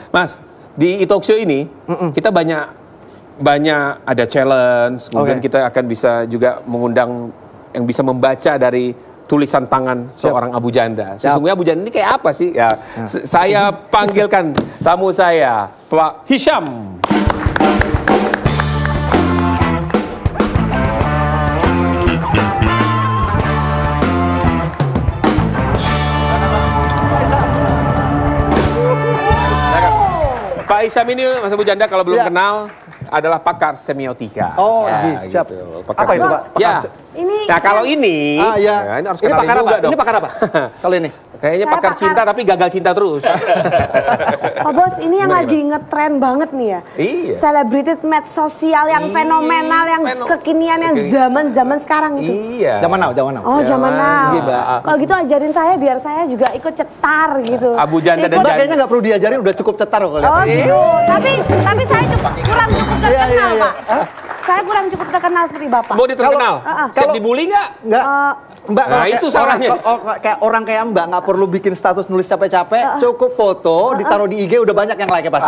Mas, di e-talk show ini kita banyak ada challenge, kemudian kita akan bisa juga mengundang yang bisa membaca dari tulisan tangan seorang Abu Janda. Sesungguhnya Abu Janda ini kayak apa sih? Ya, saya panggilkan tamu saya, Pak Hisham. Pak Hisham ini, Mas Abu Janda kalau belum kenal, adalah pakar semiotika. Oh, ya, siap. Gitu. Apa itu, Pak? Ya. Ini Nah, kalau ini, ya, ini harus ini kenalin pakar juga apa? dong. Ini pakar apa? Kalau ini? Kayaknya Saya pakar cinta tapi gagal cinta terus. Pak Bos, ini yang Gimana, lagi ngetren banget nih ya. Iya. Celebrity med sosial yang fenomenal, yang kekinian, yang zaman-zaman sekarang itu. Iya. Zaman now. Oh, zaman now. Iya, Mbak. Kalau gitu ajarin saya biar saya juga ikut cetar gitu. Abu Janda dan Mbak Janda. kayaknya nggak perlu diajarin, udah cukup cetar kok. Oh gitu. Tapi saya kurang cukup terkenal, iya. Pak. Saya kurang cukup terkenal seperti Bapak. Mau diterkenal? Siap dibully nggak? Nggak. Mbak, Nah, kalau itu kayak salahnya. kayak orang kayak Mbak nggak perlu bikin status nulis capek-capek, cukup foto, ditaruh di IG udah banyak yang like pasti.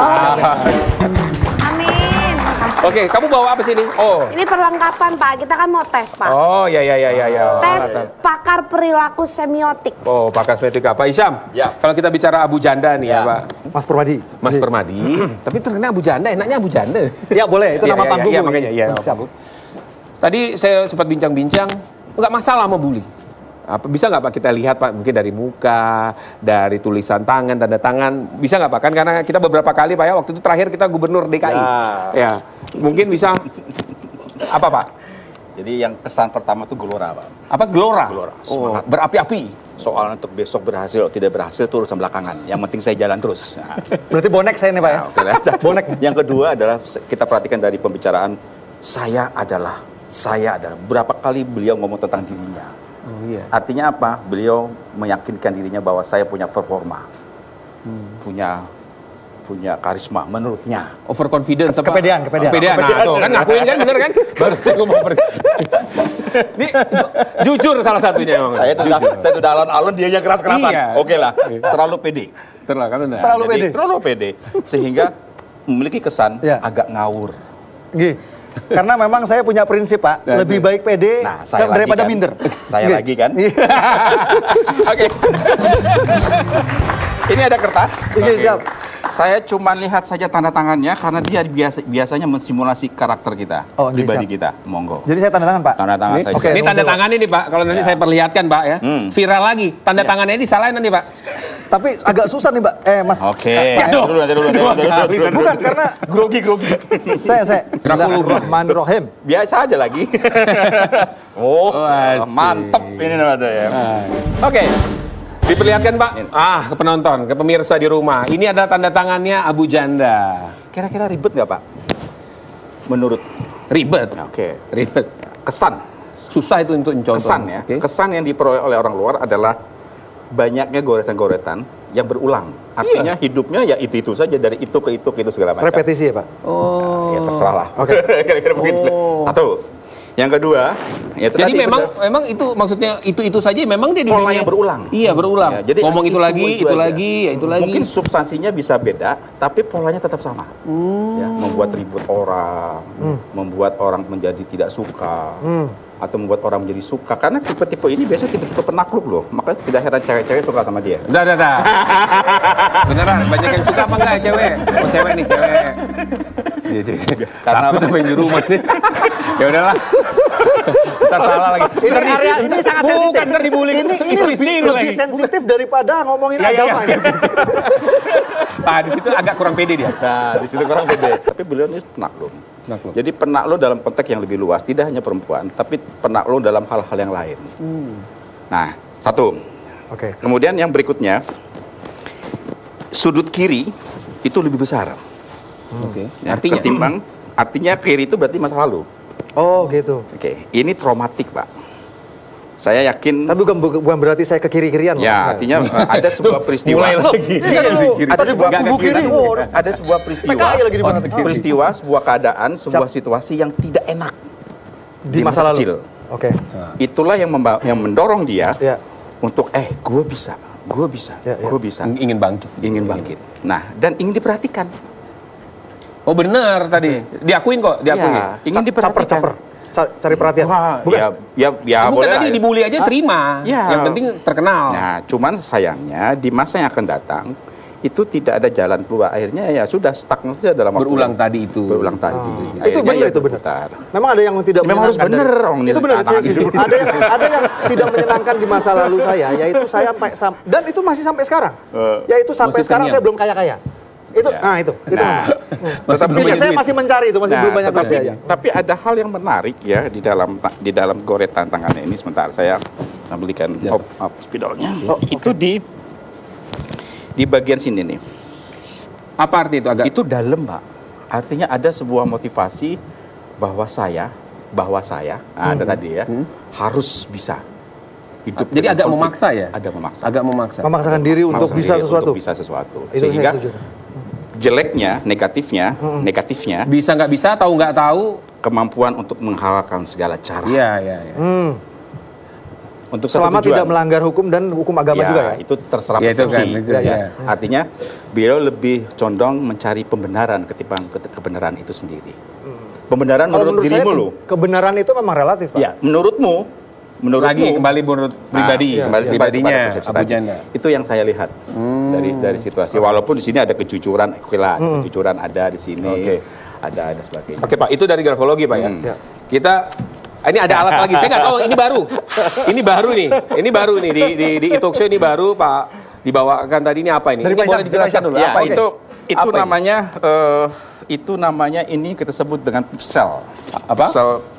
Amin. Makasih. Oke, kamu bawa apa sih ini? Oh. Ini perlengkapan Pak. Kita kan mau tes Pak. Oh, ya. Tes pakar perilaku semiotik. Oh, pakar semiotika. Pak Hisham, Ya. kalau kita bicara Abu Janda nih ya, Pak. Mas Permadi. Mas Permadi, tapi terkenal Abu Janda, enaknya Abu Janda. Ya boleh, itu Iya, nama iya, panggung. iya, makanya, iya, nama Siap. panggung. Tadi saya sempat bincang-bincang, nggak masalah sama bully. Bisa nggak Pak kita lihat Pak, mungkin dari muka, dari tulisan tangan, tanda tangan, bisa nggak Pak? Kan karena kita beberapa kali Pak ya, waktu itu terakhir kita gubernur DKI. Ya, mungkin bisa, apa Pak? Jadi yang kesan pertama tuh gelora, Pak. Apa gelora? Gelora, Oh, semangat. berapi-api. Soal untuk besok berhasil atau tidak berhasil itu urusan belakangan. Yang penting saya jalan terus. Nah, Berarti bonek saya nih Pak ya. oke lah. Bonek. Yang kedua adalah kita perhatikan dari pembicaraan saya adalah. Berapa kali beliau ngomong tentang dirinya. Oh iya. Artinya apa? Beliau meyakinkan dirinya bahwa saya punya performa. Punya karisma menurutnya. Overconfidence apa? Kepedean. Nah, tuh kan ngakuin kan, bener kan? Baru saya ngomong Ini jujur salah satunya emang. Saya sudah alon-alon, dia yang keras-kerasan. Iya. Oke lah, terlalu pede. Terlalu pede. Terlalu pede. Sehingga memiliki kesan Ya. agak ngawur. Gih. Karena memang saya punya prinsip Pak, lebih baik pede Nah, saya daripada lagi kan. minder. Saya Gih. lagi kan. Iya. Oke. Ini ada kertas. Oke, siap. Saya cuma lihat saja tanda tangannya karena dia biasanya mensimulasi karakter kita, Oh, ini pribadi siap. kita. Monggo. Jadi saya tanda tangan Pak. Tanda tangan Ini, saja. oke. ini tanda tangan ini Pak, kalau nanti saya perlihatkan Pak ya, viral lagi. Tanda tangannya ini disalahin nanti Pak. Tapi agak susah nih Mbak. Mas. Oke. Pak, Dulu. Bukan karena grogi. saya. Bismillahirrahmanirrahim. Biasa aja lagi. Oh, Asik. mantep ini namanya ya. Oke. Diperlihatkan Pak, ke penonton, ke pemirsa di rumah. Ini adalah tanda tangannya Abu Janda. Kira-kira ribet nggak Pak? Menurut Ribet. Oke. Ribet. Kesan. Susah itu untuk contoh. Kesan ya. Oke. Kesan yang diperoleh oleh orang luar adalah banyaknya goresan-goresan yang berulang. Artinya hidupnya ya itu saja dari itu ke itu segala macam. Repetisi ya Pak. Oh. Ya terserah lah. Oke. Kira-kira begitu. Oh. Satu. Yang kedua, ya Jadi tadi memang itu maksudnya itu saja memang dia di pola dunia- yang berulang. Iya, berulang. Ya, jadi ngomong itu lagi, itu aja. lagi, ya itu lagi. Mungkin substansinya bisa beda, tapi polanya tetap sama. Ya, membuat ribut orang, membuat orang menjadi tidak suka, atau membuat orang menjadi suka. Karena tipe-tipe ini biasanya tipe-tipe penakluk loh. Makanya tidak heran cewek-cewek suka sama dia. Dah. Beneran, banyak yang suka apa enggak cewek? Oh, cewek nih, cewek. Iya, Karena takut sampai di rumah nih. Ya udahlah. Ntar salah lagi. Ini area ini sangat Bukan, sensitif. ntar dibully istri sendiri lebih lagi. sensitif daripada ngomongin Iya. agama. Nah, di situ agak kurang pede dia. Nah, di situ kurang beda. Tapi beliau ini penakluk. Penakluk. Jadi penakluk dalam konteks yang lebih luas, tidak hanya perempuan, tapi penakluk dalam hal-hal yang lain. Nah, satu. Oke. Kemudian yang berikutnya, sudut kiri itu lebih besar. Oke. Ya, Artinya artinya kiri itu berarti masa lalu. Oh gitu. Oke, ini traumatik, Pak. Saya yakin. Tapi bukan berarti saya ke kiri-kirian. Ya, artinya ada sebuah peristiwa. mulai lagi. Ada sebuah Nggak ke kiri. Oh, ada sebuah peristiwa. PKI lagi di mana? Peristiwa, sebuah keadaan, sebuah situasi yang tidak enak Di masa lalu. kecil. Oke. Itulah yang mendorong dia Ya. untuk gue bisa gue bisa, gue bisa. Ingin bangkit. Ingin bangkit. Nah, dan ingin diperhatikan. Oh benar tadi, diakuin kok, diakuin. Ya, ingin diperhatikan. Caper. Cari perhatian. Wah, Bukan? ya Bukan boleh. tadi dibully aja terima. Ya. Yang penting terkenal. Nah, cuman sayangnya di masa yang akan datang itu tidak ada jalan keluar. Akhirnya ya sudah stagnan saja dalam waktu Berulang yang- tadi itu. Berulang tadi. Itu Akhirnya benar, ya itu benar. berputar. Memang ada yang tidak Memang harus menyenangkan bener, dari- Om. Itu benar, Kata saya setuju. ada yang tidak menyenangkan di masa lalu saya, yaitu saya dan itu masih sampai sekarang. Yaitu sampai Masih sekarang terngiang. saya belum kaya-kaya. Itu, Ya. nah itu. Nah, Masih Tapi belum banyak saya duit. masih mencari itu, masih belum banyak tapi, biaya. tapi ada hal yang menarik ya di dalam goret tantangannya ini. Sebentar saya belikan spidolnya. Itu di bagian sini nih. Apa arti itu agak? Itu dalam, Pak. Artinya ada sebuah motivasi bahwa saya ada tadi ya, harus bisa hidup. Jadi dengan agak konflik. memaksa ya? Ada memaksa. Agak memaksa. Memaksakan diri untuk Memaksakan bisa diri sesuatu. Untuk bisa sesuatu. Itu saya Sehingga setuju. jeleknya, negatifnya, Bisa nggak bisa, tahu nggak tahu. kemampuan untuk menghalalkan segala cara. Iya, iya, iya. Untuk satu Selama tujuan. tidak melanggar hukum dan hukum agama juga ya. Itu terserah Ya, itu persepsi. kan, itu, Ya. ya. Artinya beliau lebih condong mencari pembenaran ketimbang kebenaran itu sendiri. Pembenaran Kalau menurut saya, dirimu lo. kebenaran itu memang relatif, Pak. Ya, menurutmu Lagi kembali menurut pribadi, kembali pribadinya kepada persepsi Abu tadi. Janda. Itu yang saya lihat dari situasi. Walaupun di sini ada kejujuran, kejujuran ada di sini, Oke. ada sebagainya. Oke Pak, itu dari grafologi Pak ya. Ya. Kita ini ada alat lagi. Saya nggak tahu ini baru. Ini baru nih. Ini baru nih di e-talkshow ini baru Pak. Dibawakan tadi ini apa ini? Dari Ini Pak boleh Isyam, dijelaskan dari Pak dulu Ya, apa ini? itu Apa ini? namanya ini kita sebut dengan pixel. Apa?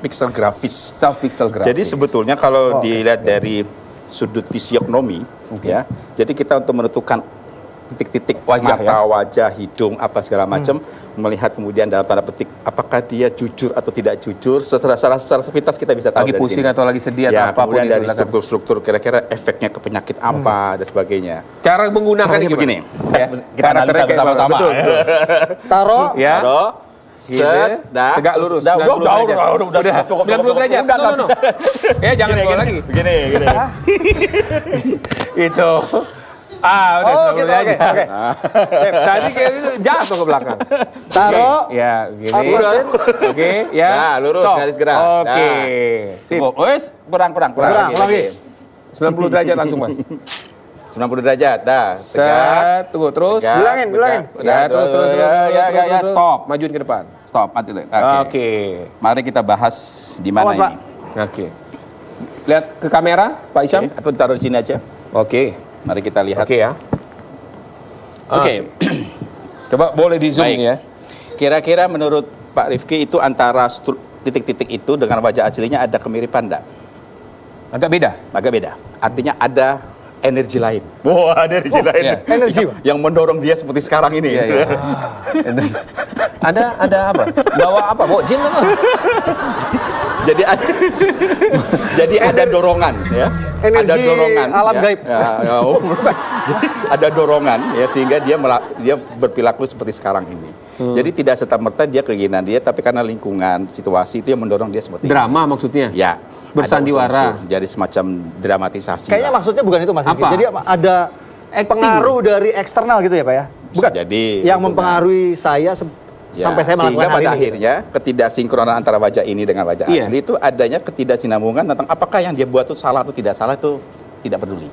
Pixel grafis. Self pixel graphics. Jadi sebetulnya kalau dilihat dari sudut fisiognomi, ya, jadi kita untuk menentukan titik-titik Wajah, mata, wajah, hidung, apa segala macam, melihat kemudian dalam tanda petik apakah dia jujur atau tidak jujur, secara sepintas kita bisa tahu lagi dari pusing sini. atau lagi sedih Ya, atau apapun kemudian itu, dari silakan. struktur-struktur kira-kira efeknya ke penyakit apa dan sebagainya. Cara menggunakannya Caranya gimana? begini. Ya. Kita analisa Karakternya kayak bersama-sama. betul. Taruh Ya. Taruh, Gitu. set, dah, Tegak lurus. dah, 90 derajat. udah, cukup, 90 derajat. udah, No. Ya jangan Gini, bawa gini, lagi. Begini. Itu. Udah Oh, 90 gitu, derajat. oke. Tadi kayak gitu jatuh ke belakang. Taruh. Oke, ya, gini. Udah. Oke, ya. Nah, lurus, Stop. garis gerak. Oke. Sip. Cukup. Wes, kurang Kurang, lagi. 90 derajat langsung, Mas. 90 derajat, dah. Set, tunggu terus. Tegak, Bilangin. Ya, terus. Ya, stop. Majuin ke depan. Stop, mati dulu. Oke. Mari kita bahas di mana Awas, Pak. ini. Oke. Lihat ke kamera, Pak Isyam. Oke, atau taruh di sini aja. Oke. Mari kita lihat. Oke ya. Oke. Coba boleh di zoom Baik. ya. Kira-kira menurut Pak Rifki itu antara titik-titik itu dengan wajah aslinya ada kemiripan enggak? Agak beda. Agak beda. Artinya ada energi lain. Wah, energi lain. iya. Energi, yang, yang mendorong dia seperti sekarang ini. Iya, iya. Ada apa? Bawa apa? Bawa jin apa? jadi ada, jadi ada dorongan ya. Energi ada dorongan alam ya. gaib. Jadi ada dorongan ya sehingga dia berperilaku seperti sekarang ini. Jadi tidak serta-merta dia keinginan dia tapi karena lingkungan, situasi itu yang mendorong dia seperti Drama maksudnya. ini. Ya. Bersandiwara. Ada unsur-unsur, jadi semacam dramatisasi. Kayaknya lah. maksudnya bukan itu Mas Rizky. Apa? Jadi ada pengaruh dari eksternal gitu ya Pak ya? Bisa jadi Yang gitu, mempengaruhi saya Ya, sampai saya melakukan sehingga hal pada ini. akhirnya ketidaksinkronan antara wajah ini dengan wajah Iya. asli itu adanya ketidaksinambungan tentang apakah yang dia buat itu salah atau tidak salah itu tidak peduli.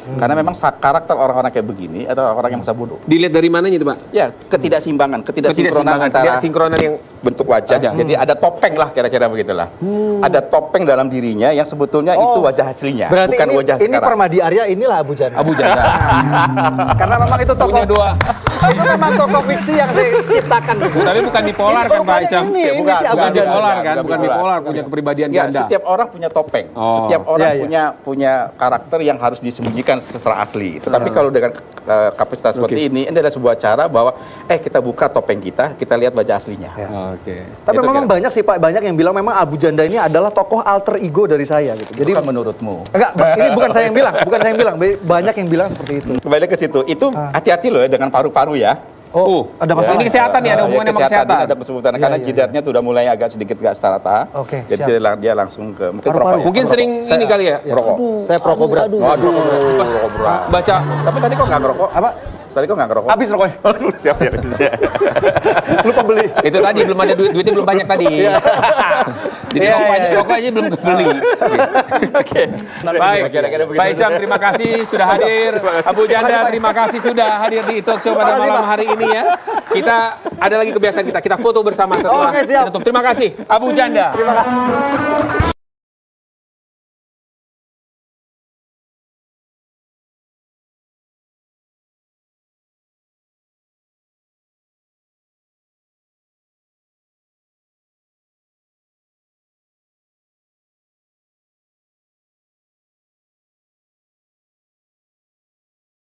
Karena memang karakter orang-orang kayak begini atau orang yang masa bodoh. Dilihat dari mananya itu, Pak? Ya, ketidaksinkronan antara sinkronan yang bentuk wajah. Jadi ada topeng lah kira-kira begitulah. Ada topeng dalam dirinya yang sebetulnya itu wajah aslinya, Berarti bukan wajah ini sekarang. Permadi Arya inilah Abu Janda. Abu Janda. Karena memang itu tokoh Punya dua. itu memang tokoh fiksi yang saya ciptakan. Tapi bukan bipolar kan Pak Isyam? Ini bukan, si Abu Bukan Janda. bipolar kan? bukan Bukan bipolar. bipolar, punya kepribadian Ya, ganda. setiap orang punya topeng. Oh. Setiap orang Iya, iya. punya karakter yang harus disembunyikan secara asli. Tetapi kalau dengan kapasitas seperti ini adalah sebuah cara bahwa kita buka topeng kita lihat wajah aslinya. Oke. Tapi Itu memang kira-kira. banyak sih Pak, banyak yang bilang memang Abu Janda ini adalah tokoh alter ego dari saya gitu. Jadi Jadi menurutmu. enggak, ini bukan saya yang bilang, banyak yang bilang seperti itu. Kembali ke situ. Itu hati-hati loh ya dengan paru-paru ya. ada masalah. Ini kesehatan nih, ada hubungannya sama kesehatan. Ada kesemutan karena jidatnya tuh udah mulai agak sedikit gak rata. Oke, Jadi dia langsung ke mungkin Paru-paru. perokok ya. Mungkin sering ini kali ya. Merokok. Saya perokok berat. Waduh, rokok berat. Baca Tapi tadi kok nggak ngerokok? Apa? Tadi kok nggak ngerokok? Habis rokoknya. Aduh, siap ya. Lupa beli. itu tadi belum ada duitnya belum banyak tadi. Jadi rokok aja belum kebeli. Oke. Baik. Pak Isyam terima kasih sudah hadir. Abu Janda terima kasih sudah hadir di Talk Show pada malam hari ini ya. Kita ada lagi kebiasaan kita foto bersama setelah Oke, siap. kita tutup. Terima kasih Abu Janda. Terima kasih.